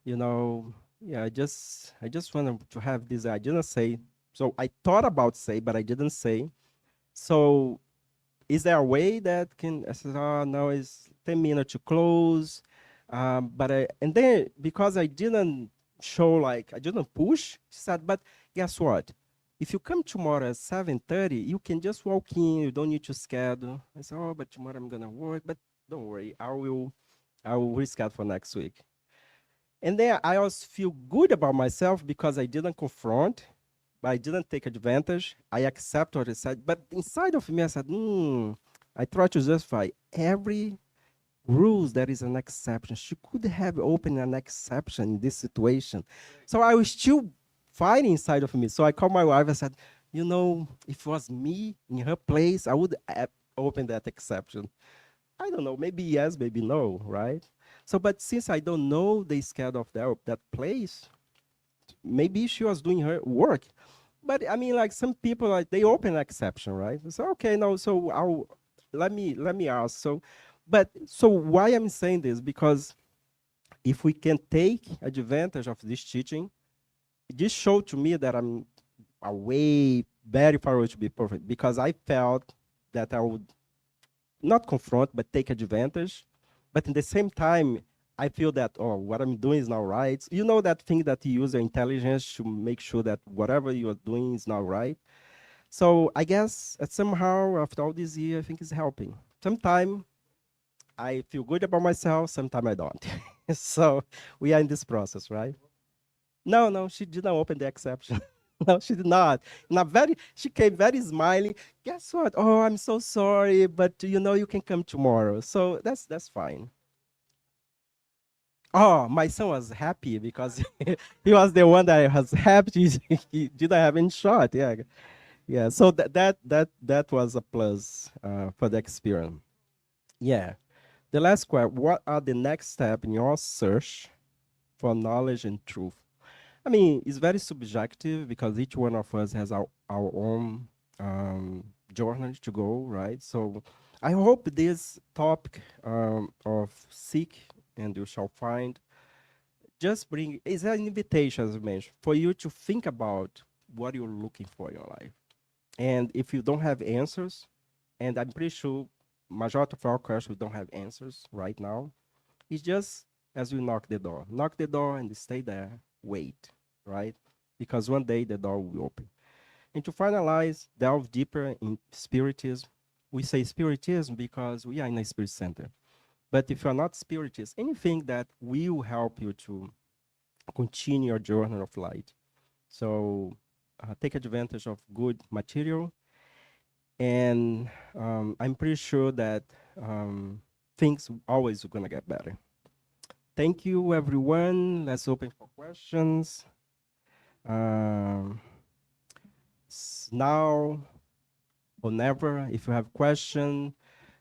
You know, yeah, I just wanted to have this. I didn't say. So I thought about say, but I didn't say. So is there a way that can? I said, oh no, it's 10 minutes to close. But and then because I didn't show, like I didn't push, she said, but guess what? If you come tomorrow at 7:30, you can just walk in. You don't need to schedule. I said, oh, but tomorrow I'm gonna work. But don't worry, I will reschedule for next week. And then I also feel good about myself because I didn't confront, but I didn't take advantage. I accept what I said. But inside of me, I said, I try to justify every rules there is an exception. She could have opened an exception in this situation. So I was still fighting inside of me. So I called my wife. I said, if it was me in her place, I would have opened that exception. I don't know, maybe yes, maybe no, right? So, but since I don't know the schedule of that place, maybe she was doing her work. But I mean, like some people, like they open exception, right? So okay, no, so let me ask. So why I'm saying this? Because if we can take advantage of this teaching, this showed to me that I'm a way very far away to be perfect, because I felt that I would not confront but take advantage, but in the same time I feel that, oh, what I'm doing is not right. You know, that thing that you use your intelligence to make sure that whatever you are doing is not right. So I guess that somehow after all this year, I think it's helping. Sometimes I feel good about myself, sometimes I don't. So we are in this process, right? No, no, she didn't open the exception. No, she did not. She came very smiling. Guess what? Oh, I'm so sorry, but you can come tomorrow. So that's fine. Oh, my son was happy because he was the one that was happy. He didn't have any shot. Yeah, yeah. So that was a plus for the experience. Yeah. The last question: what are the next steps in your search for knowledge and truth? I mean, it's very subjective because each one of us has our own journey to go, right? So I hope this topic of seek and you shall find just bring is an invitation, as I mentioned, for you to think about what you're looking for in your life. And if you don't have answers, and I'm pretty sure majority of our questions we don't have answers right now, it's just as we knock the door and stay there, wait, right? Because one day the door will open. And to finalize, delve deeper in spiritism. We say spiritism because we are in a spirit center. But if you're not spiritist, anything that will help you to continue your journey of light. So take advantage of good material, and I'm pretty sure that things always are gonna get better. Thank you, everyone. Let's open for questions. Um, Now or never, if you have question,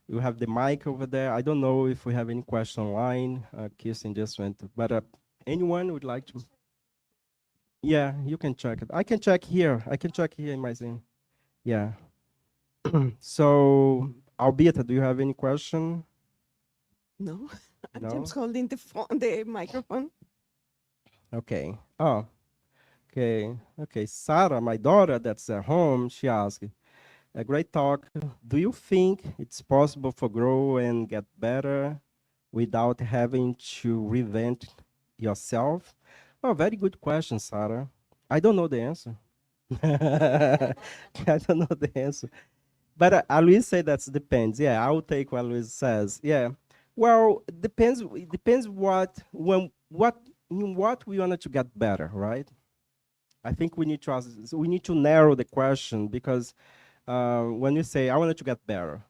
you have the mic over there. I don't know if we have any question online. Kirsten just went, but anyone would like to? Yeah, you can check it. I can check here. I can check here in my Zoom. Yeah. So, Albita, do you have any question? No, I'm No? just holding the phone, the microphone. Okay. Oh, okay. Okay. Sarah, my daughter that's at home, she asked, a great talk. Do you think it's possible for grow and get better without having to reinvent yourself? Oh, very good question, Sarah. I don't know the answer. I don't know the answer. But Luis said that depends. Yeah, I will take what Luis says. Yeah. Well, it depends. It depends what in what we wanted to get better, right? I think we need to ask, we need to narrow the question because when you say I wanted to get better,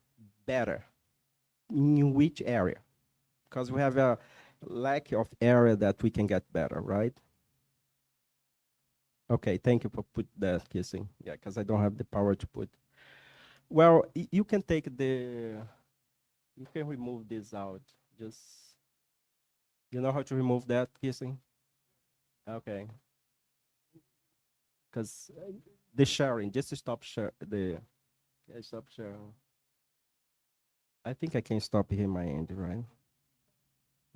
better in which area? Because we have a lack of area that we can get better, right? Okay, thank you for put that kissing. Yeah, because I don't have the power to put. Well, you can take the, you can remove this out. Just, you know how to remove that kissing? Okay, because the sharing, just to stop share the, yeah, stop sharing. I think I can stop here my end, right?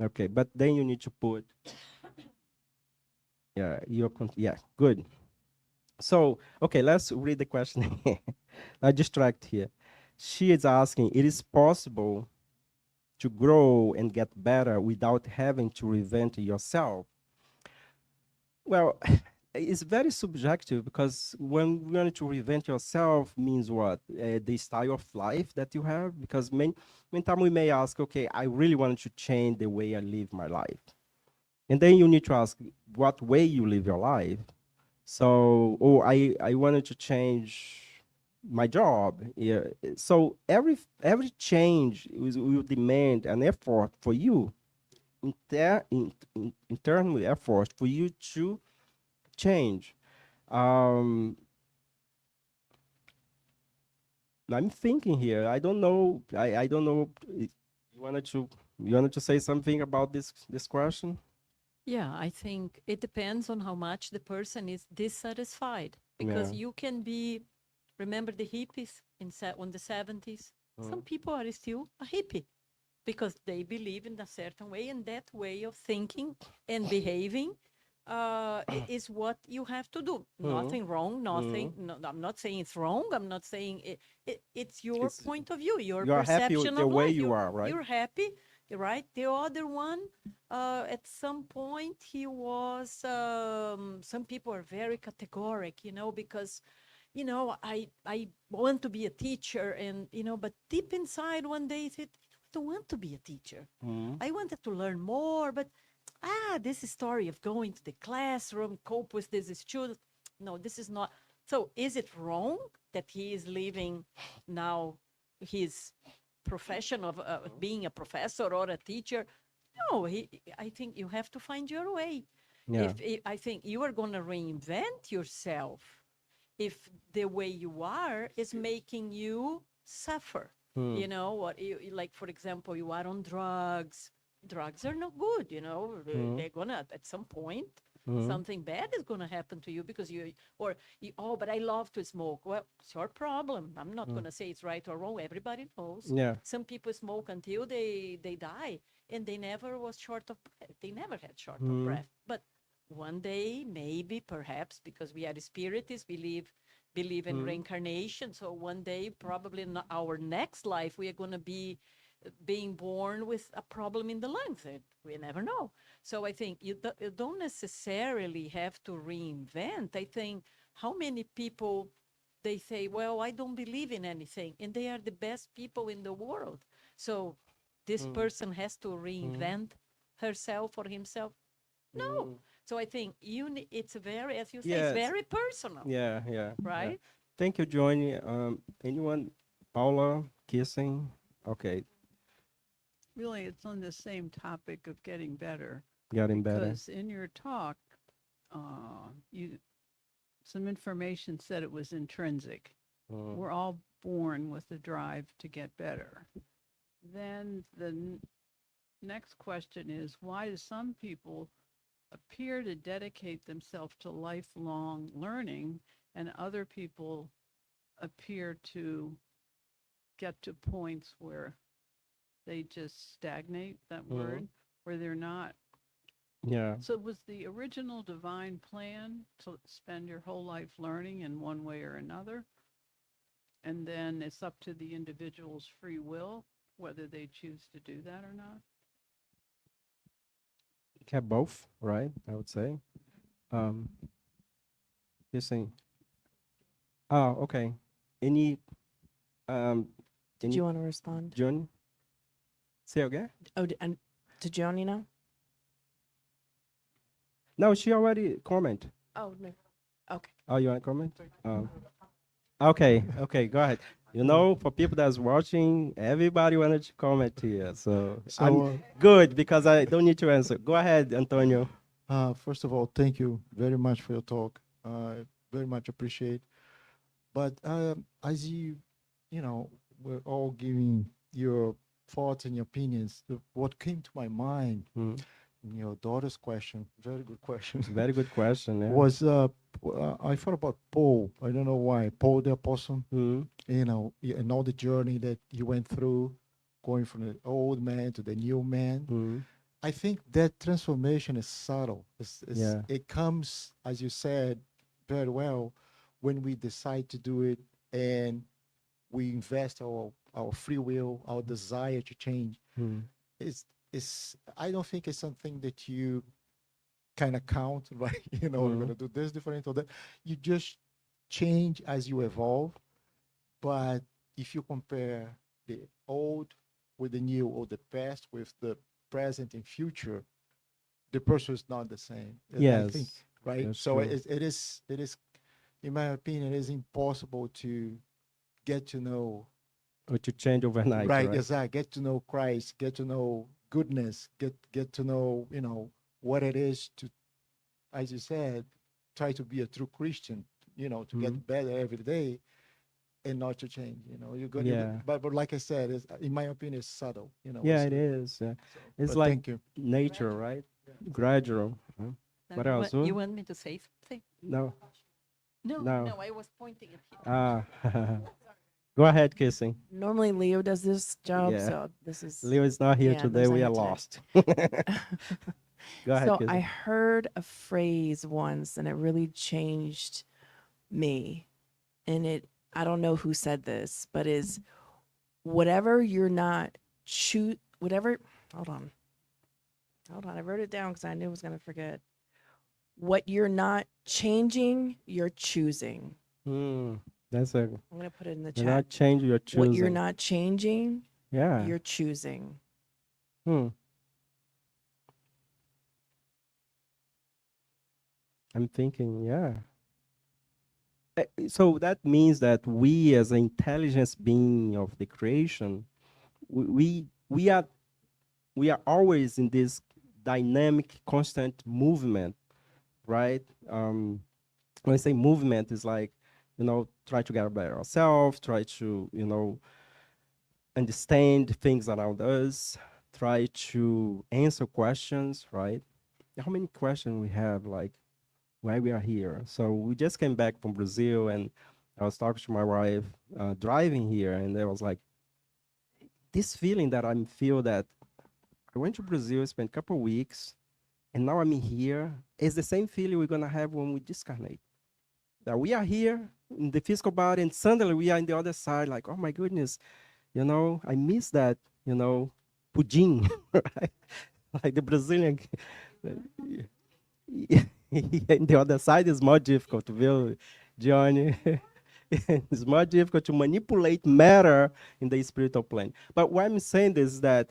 Okay, but then you need to put, yeah, yeah, good. So, okay, let's read the question. I distract here. She is asking, it is possible to grow and get better without having to reinvent yourself? Well, it's very subjective because when we want to reinvent yourself means what? The style of life that you have. Because many time we may ask, okay, I really wanted to change the way I live my life. And then you need to ask what way you live your life. So, oh, I wanted to change my job. Yeah. So every change will demand an effort for you, internal effort for you to change. Um, I'm thinking here. I don't know. I don't know. You wanted to say something about this question? Yeah, I think it depends on how much the person is dissatisfied because Yeah. you can be, remember the hippies on the 70s? Some people are still a hippie because they believe in a certain way, and that way of thinking and behaving is what you have to do. Mm. Nothing wrong, nothing. Mm. No, I'm not saying it's wrong. I'm not saying it's your It's point of view, your you are happy with perception the of way life. you are, right? You're happy, right? The other one, at some point, he was. Some people are very categoric, because I want to be a teacher, and but deep inside one day he said, I don't want to be a teacher. Mm. I wanted to learn more, but this story of going to the classroom, cope with this student, no, this is not. So is it wrong that he is leaving now his profession of being a professor or a teacher? No, I think you have to find your way. Yeah. I think you are going to reinvent yourself if the way you are is making you suffer. Mm. What like, for example, you are on drugs are not good. Mm. They're gonna, at some point, Mm. something bad is gonna happen to you because oh, but I love to smoke. Well, it's your problem. I'm not gonna say it's right or wrong. Everybody knows. Yeah. Some people smoke until they die, and they never was short of breath. They never had short of Mm. breath. But one day, maybe, perhaps, because we are spiritists, believe in Mm. reincarnation. So one day, probably in our next life, we are going to be being born with a problem in the lungs. We never know. So I think you don't necessarily have to reinvent. I think how many people they say, well, I don't believe in anything. And they are the best people in the world. So this person has to reinvent herself or himself. No. So I think it's very, as you say, it's Yes. very personal, Yeah, yeah. right? Thank you, Johnny. Anyone? Paula, kissing. Okay, Really, it's on the same topic of getting better getting better. because in your talk, you some information said it was intrinsic. Mm. We're all born with the drive to get better. Then the next question is why do some people appear to dedicate themselves to lifelong learning and other people appear to get to points where they just stagnate, that word, where they're not. Yeah. So was the original divine plan to spend your whole life learning in one way or another? And then it's up to the individual's free will whether they choose to do that or not? Have both, right? I would say. Um, kissing. Oh, okay. Any um Did any you want to respond? John? Say again? Oh, and to Joni now? No, she already comment. Oh, no. Okay. Oh, you want to comment? Okay, okay, go ahead. You know, for people that's watching, everybody wanted to comment here. So I'm So, good because I don't need to answer. Go ahead, Antonio. first of all, thank you very much for your talk. Very much appreciate. But as you know, we're all giving your thoughts and your opinions. What came to my mind, Mm, your daughter's question, very good question, very good question. Yeah. was I thought about Paul. I don't know why. Paul the apostle, Mm, and all the journey that he went through, going from the old man to the new man. mm, I think that transformation is subtle. yeah. It comes, as you said, very well, when we decide to do it and we invest our free will, our desire to change. Mm, It's I don't think it's something that you kind of count, right? We're mm, gonna do this different or that. You just change as you evolve. But if you compare the old with the new or the past with the present and future, the person is not the same. I think, yes, right? that's So true. it is, in my opinion, it is impossible to get to know, Or to change overnight, right? right? Exactly. Get to know Christ, get to know goodness, get to know, what it is to, as you said, try to be a true Christian, to Mm, get better every day and not to change. yeah. But like I said, in my opinion, it's subtle. Yeah, it is. Yeah. So, It's but like thank you. nature, right? Gradual. Huh? Now, What you else? you want me to say something? No, No, no. no, I was pointing at him. Ah, go ahead, kissing. Normally Leo does this job, Yeah. so this is Leo is not here yeah, today. Leo's not We here are today. lost. Go ahead, So I kissing. heard a phrase once and it really changed me. And I don't know who said this, but is whatever you're not whatever hold on. Hold on. I wrote it down because I knew I was gonna forget. What you're not changing, you're choosing. That's a. I'm gonna put it in the You're chat. not changing. You're choosing. What you're not changing, Yeah. you're choosing. Hmm. I'm thinking. Yeah. So that means that we, as an intelligence being of the creation, we are always in this dynamic, constant movement, right? When I say movement, is like, try to get better ourselves, try to, understand things around us, try to answer questions, right? How many questions we have, like, why we are here? So we just came back from Brazil, and I was talking to my wife driving here, and there was like this feeling that feel that I went to Brazil, spent a couple weeks, and now I'm here. It's the same feeling we're gonna have when we discarnate. That we are here in the physical body, and suddenly we are in the other side, like, oh my goodness, I miss that, pudim, right? Like the Brazilian. And the other side is more difficult to build, Johnny. It's more difficult to manipulate matter in the spiritual plane. But why I'm saying this is that,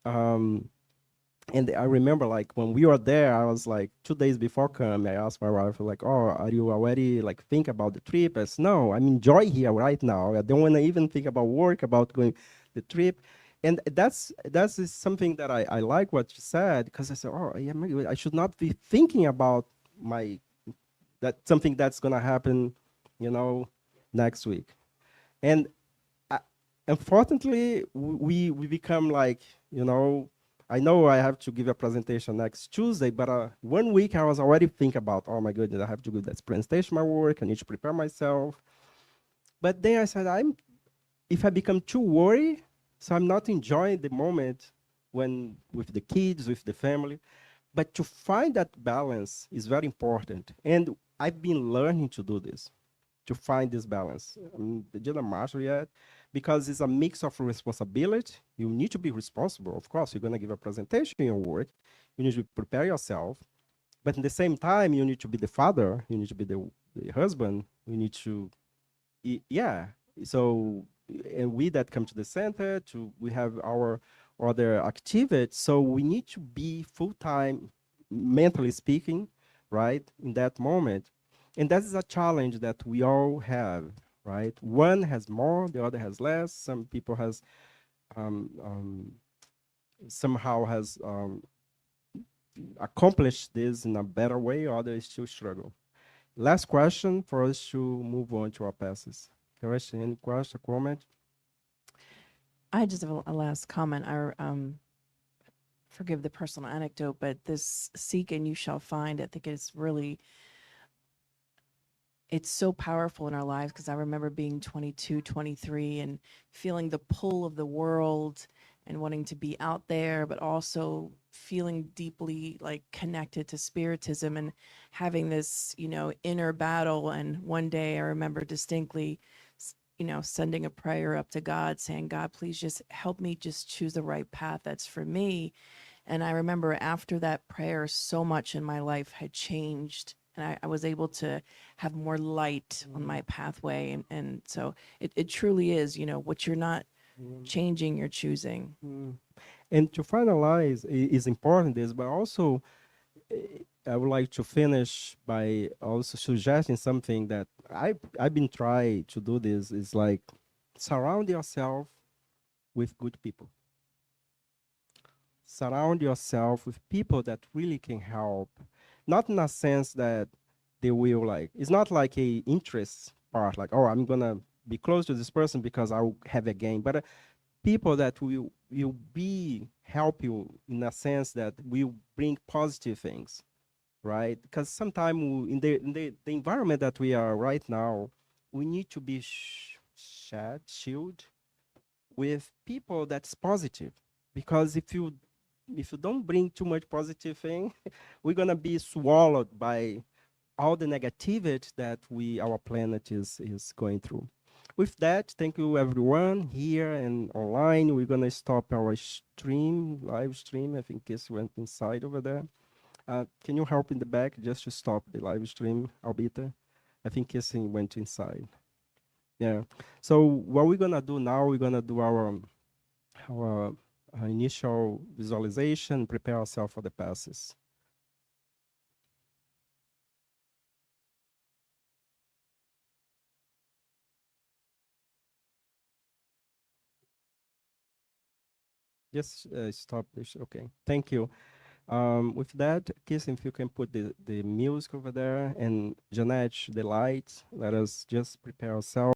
um, and I remember like when we were there, I was like 2 days before come, I asked my wife like, "Oh, are you already like think about the trip?" I said, "No, I'm enjoy here right now. I don't want to even think about work, about going the trip." And that's is something that I like what you said, because I said, "Oh, yeah, maybe I should not be thinking about my that something that's gonna happen, you know, next week." And uh, unfortunately, we become like, you know, I know I have to give a presentation next Tuesday, but 1 week I was already thinking about, oh my goodness, I have to give that presentation, my work, I need to prepare myself. But then I said, if I become too worried, so I'm not enjoying the moment when with the kids, with the family. But to find that balance is very important. And I've been learning to do this, to find this balance. I didn't master yet, because it's a mix of responsibility. You need to be responsible. Of course, you're going to give a presentation in your work. You need to prepare yourself. But at the same time, you need to be the father. You need to be the husband. You need to, yeah. So, and we that come to the center, we have our other activities. So we need to be full time, mentally speaking, right, in that moment. And that is a challenge that we all have, right? One has more, the other has less. Some people has um, um, somehow has accomplished this in a better way, others still struggle. Last question for us to move on to our passes. Question, any question, comment? I just have a last comment. Forgive the personal anecdote, but this seek and you shall find, I think it's really, it's so powerful in our lives, because I remember being 22, 23, and feeling the pull of the world and wanting to be out there, but also feeling deeply like connected to spiritism and having this, inner battle. And one day I remember distinctly, sending a prayer up to God saying, God, please just help me just choose the right path that's for me. And I remember after that prayer, so much in my life had changed. And I was able to have more light on my pathway. And so it truly is, what you're not changing, you're choosing. Mm. And to finalize, is important this, but also I would like to finish by also suggesting something that I've been trying to do. This is like surround yourself with good people. Surround yourself with people that really can help, not in a sense that they will like. It's not like a interest part, like, oh, I'm gonna be close to this person because I'll have a gain, but people that will be help you in a sense that will bring positive things, right? Because sometimes in the environment that we are right now, we need to be shield with people that's positive. Because if you don't bring too much positive thing, we're gonna be swallowed by all the negativity that our planet is going through. With that, thank you everyone here and online. We're gonna stop our live stream. I think Kiss went inside over there. Can you help in the back just to stop the live stream, Albita? I think Kissing went inside. Yeah. So what we're gonna do now, we're gonna do our initial visualization, prepare ourselves for the passes. Just stop this. Okay. Thank you. With that, Kiss, if you can put the music over there, and Janet, the lights, let us just prepare ourselves.